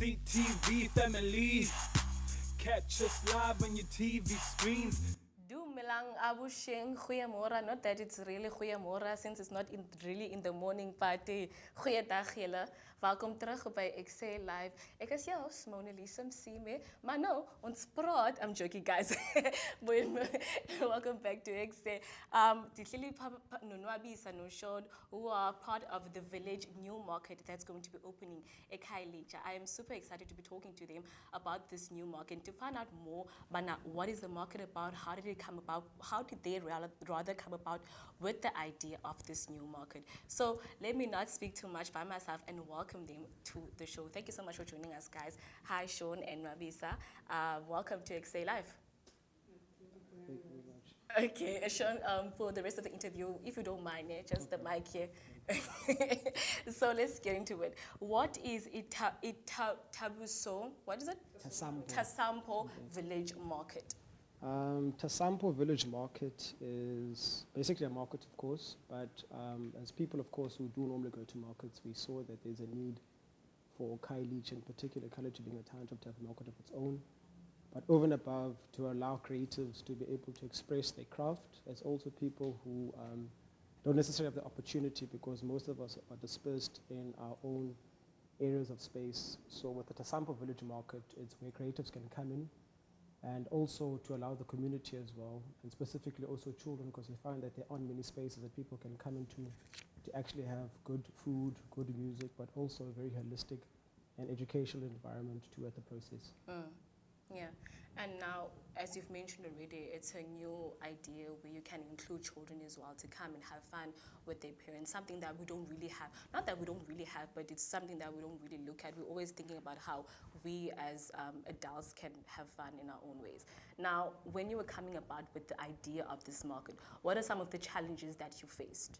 CTV family. Catch us live on your TV screens. Dumelang abusheng goeiemôre, not that it's really goeiemôre since it's not really in the morning, but goeiedag julle. Welkom terug by Ekse Live. Ek is jou host Mona Lisa Msime. Maar no, ons praat, I'm joking guys. Welcome back to Ekse. Dihleli Nwabisa and Shaun, who are part of the village new market that's going to be opening at Khayelitsha. I am super excited to be talking to them about this new market to find out more. Bana, what is the market about? How did it come about? How did they rather come about with the idea of this new market? So let me not speak too much by myself and welcome them to the show. Thank you so much for joining us, guys. Hi, Shaun and Nwabisa. Welcome to Ekse Live. Thank you very much. Okay, Shaun, for the rest of the interview, if you don't mind, just the mic here. So let's get into it. What is what is it? Thasampo Village Market. Thasampo Village Market is basically a market, of course, but as people, of course, who do normally go to markets, we saw that there's a need for Khayelitsha, in particular, Khayelitsha being a township to have a market of its own, but over and above, to allow creatives to be able to express their craft, as also people who don't necessarily have the opportunity because most of us are dispersed in our own areas of space. So with the Thasampo Village Market, it's where creatives can come in, and also to allow the community as well, and specifically also children, because we find that there aren't many spaces that people can come into to actually have good food, good music, but also a very holistic and educational environment too at the process. Yeah, and now, as you've mentioned already, it's a new idea where you can include children as well to come and have fun with their parents, something that we don't really have. Not that we don't really have, but it's something that we don't really look at. We're always thinking about how we as adults can have fun in our own ways. Now, when you were coming about with the idea of this market, what are some of the challenges that you faced?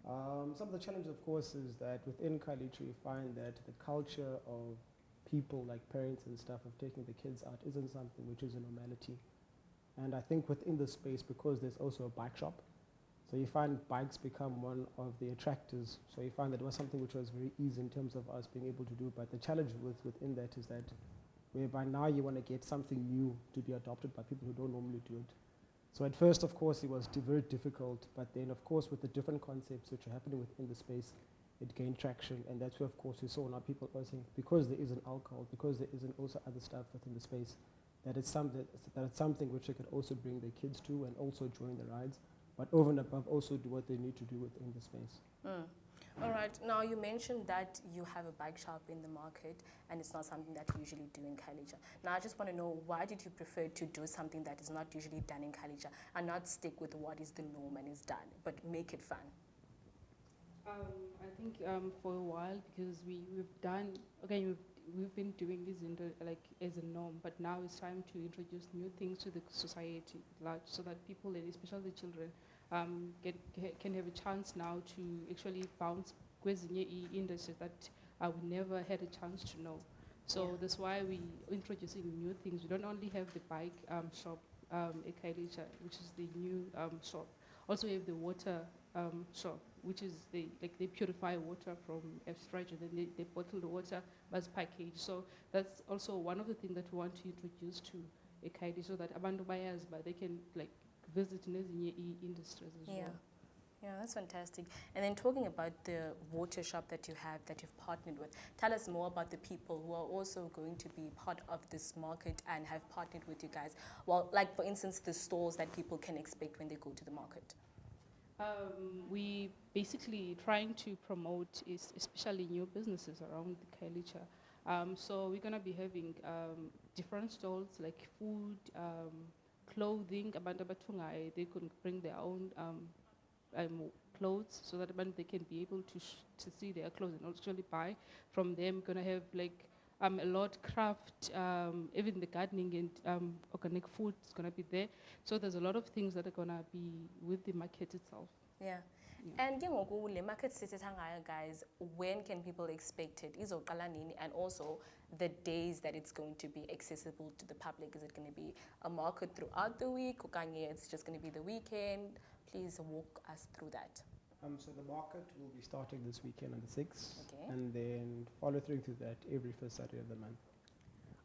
Some of the challenges, of course, is that within Khayelitsha, you find that the culture of people like parents and stuff of taking the kids out isn't something which is a normality. And I think within the space, because there's also a bike shop, so you find bikes become one of the attractors. So you find that it was something which was very easy in terms of us being able to do. But the challenge within that is that whereby now you want to get something new to be adopted by people who don't normally do it. So at first, of course, it was very difficult. But then, of course, with the different concepts which are happening within the space, it gained traction, and that's where, of course, we saw now people are saying, because there isn't alcohol, because there isn't also other stuff within the space, that it's something which they could also bring their kids to and also join the rides, but over and above also do what they need to do within the space. All right, now you mentioned that you have a bike shop in the market and it's not something that you usually do in Khayelitsha. Now I just want to know, why did you prefer to do something that is not usually done in Khayelitsha and not stick with what is the norm and is done, but make it fun? I think for a while, because we've been doing this as a norm, but now it's time to introduce new things to the society at large, so that people, and especially the children, can have a chance now to actually bounce kwezinye industries that we never had a chance to know. So that's why we introducing new things. We don't only have the bike shop at Khayelitsha, which is the new shop. Also, we have the water shop, which is they purify water from F-storage, and then they bottle the water as package. So that's also one of the things that we want to introduce to Khayelitsha, so that abantu buyers, but they can visit nezinye industries as well. Yeah, that's fantastic. And then talking about the water shop that you've partnered with, tell us more about the people who are also going to be part of this market and have partnered with you guys. Well, like for instance, the stalls that people can expect when they go to the market. We basically trying to promote especially new businesses around the Khayelitsha. So we're gonna be having different stalls like food, clothing. Abantu abathungayo, they could bring their own clothes, so that they can be able to see their clothes and actually buy from them. Gonna have a lot craft, even the gardening and organic food is gonna be there. So there's a lot of things that are gonna be with the market itself. Yeah. And the market guys, when can people expect it? And also the days that it's going to be accessible to the public. Is it going to be a market throughout the week, or it's just going to be the weekend? Please walk us through that. So the market will be starting this weekend on the 6th, Okay. and then follow through to that every first Saturday of the month.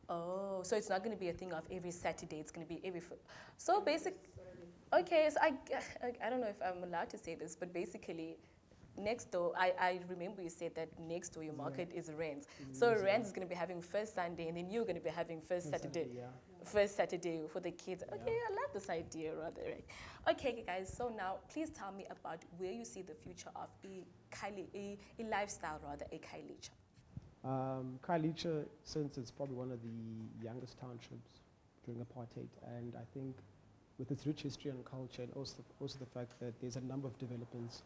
Oh, so it's not going to be a thing of every Saturday. It's going to be so basic. Okay, so I don't know if I'm allowed to say this, but basically, next door, I remember you said that next door your market is Rand's. So Rand's is going to be having first Sunday, and then you're going to be having first Saturday. Yeah. First Saturday for the kids. Okay, Yeah. I love this idea rather. Right? Okay, guys. So now, please tell me about where you see the future of a lifestyle rather a Khayelitsha. Khayelitsha, since it's probably one of the youngest townships during apartheid, and I think with its rich history and culture, and also the fact that there's a number of developments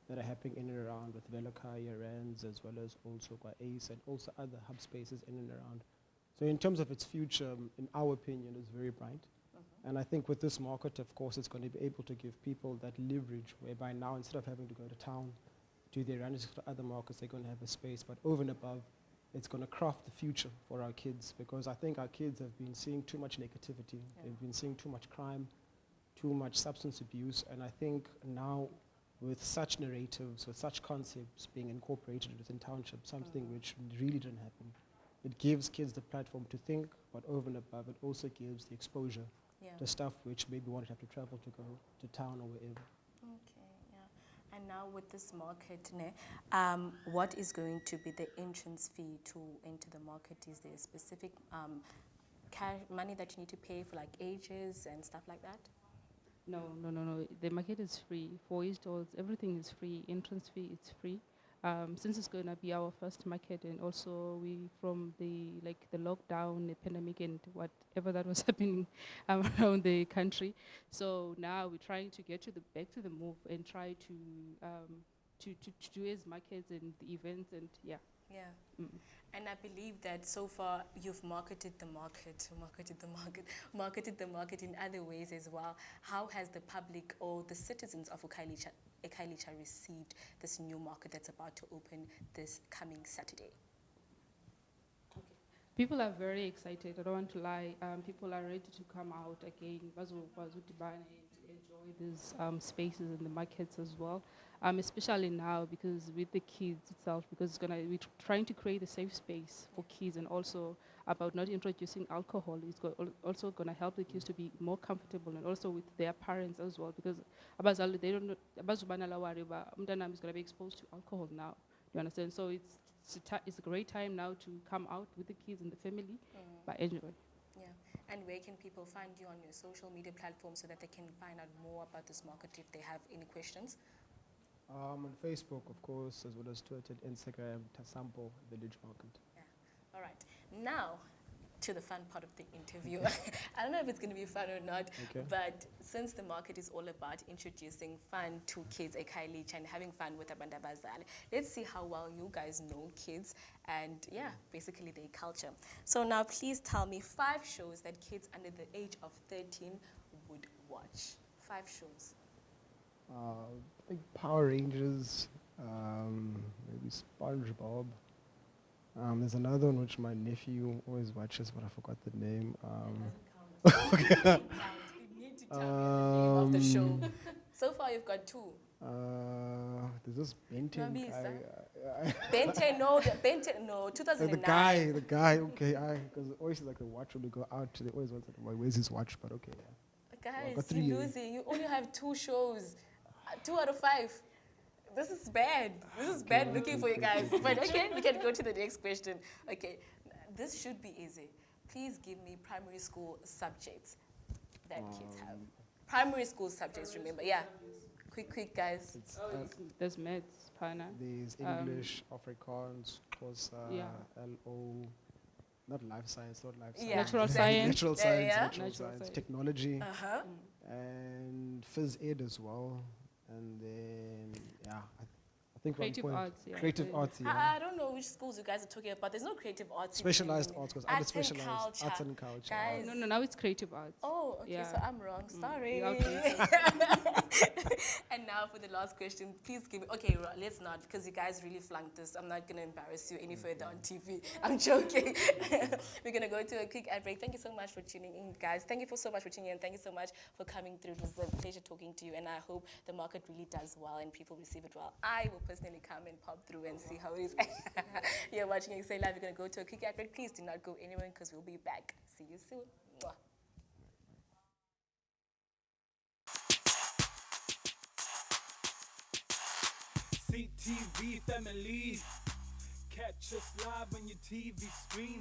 that are happening in and around with Velokaya, Rands, as well as also Ekse, and also other hub spaces in and around. So in terms of its future, in our opinion, is very bright. And I think with this market, of course, it's going to be able to give people that leverage, whereby now instead of having to go to town, do their runs for other markets, they're going to have a space. But over and above, it's going to craft the future for our kids, because I think our kids have been seeing too much negativity. They've been seeing too much crime, too much substance abuse. And I think now, with such narratives, with such concepts being incorporated within townships, something which really didn't happen. It gives kids the platform to think, but over and above, it also gives the exposure to stuff which maybe won't have to travel to go to town or wherever. Okay, yeah. And now with this market, what is going to be the entrance fee to enter the market? Is there a specific money that you need to pay for like ages and stuff like that? No. The market is free. For e-stalls, everything is free. Entrance fee is free. Since it's going to be our first market, and also we from the lockdown, the pandemic, and whatever that was happening around the country. So now we're trying to get back to the move and try to do as markets and the events and yeah. Yeah. And I believe that so far you've marketed the market in other ways as well. How has the public or the citizens of Khayelitsha received this new market that's about to open this coming Saturday? People are very excited. I don't want to lie. People are ready to come out again. Enjoy these spaces in the markets as well, especially now because with the kids itself, because we're trying to create a safe space for kids, and also about not introducing alcohol. It's also going to help the kids to be more comfortable, and also with their parents as well, because they don't know Umtanam is going to be exposed to alcohol now. You understand? So it's a great time now to come out with the kids and the family, but enjoy. And where can people find you on your social media platforms so that they can find out more about this market if they have any questions? On Facebook, of course, as well as Twitter and Instagram, Thasampo Village Market. Yeah. All right. Now, to the fun part of the interview. I don't know if it's going to be fun or not, but since the market is all about introducing fun to kids at Khayelitsha and having fun with abantu abadala, let's see how well you guys know kids and, basically their culture. So now please tell me 5 shows that kids under the age of 13 would watch. 5 shows. I think Power Rangers, maybe SpongeBob. There's another one which my nephew always watches, but I forgot the name. You need to tell me the name of the show. So far, you've got 2. There's this Ben 10 Nwabisa. guy. Ben 10, no, 2009. The guy, okay, because always like the watch when we go out, they always want to where's his watch, but okay, yeah. Guys, you're losing. You only have 2 shows. 2 out of 5. This is bad. This is bad looking for you guys. But okay, we can go to the next question. Okay, this should be easy. Please give me primary school subjects that kids have. Primary school subjects, remember. Yeah. Quick, guys. There's maths, Pana. There's English, Afrikaans, Xhosa, LO, not life science. Yeah. Natural Natural science. science, technology, and phys ed as well. And then, I think Creative 1 point. arts, yeah. Creative Yeah. arts, yeah. I don't know which schools you guys are talking about. There's no creative arts. Specialized arts, because other Arts and specialized culture. arts and culture. Guys. No, now it's creative arts. Oh, okay, Yeah. so I'm wrong. Sorry. you are creative. And now for the last question, please give me. Okay, let's not, because you guys really flunked this. I'm not gonna embarrass you any further on TV. I'm joking. We're gonna go to a quick ad break. Thank you so much for tuning in, guys. Thank you so much for tuning in. Thank you so much for coming through. It was a pleasure talking to you, and I hope the market really does well and people receive it well. I will personally come and pop through and see how it is. You're watching Ekse Live. We're gonna go to a quick ad break. Please do not go anywhere because we'll be back. See you soon. Mwah. CTV family, catch us live on your TV screen.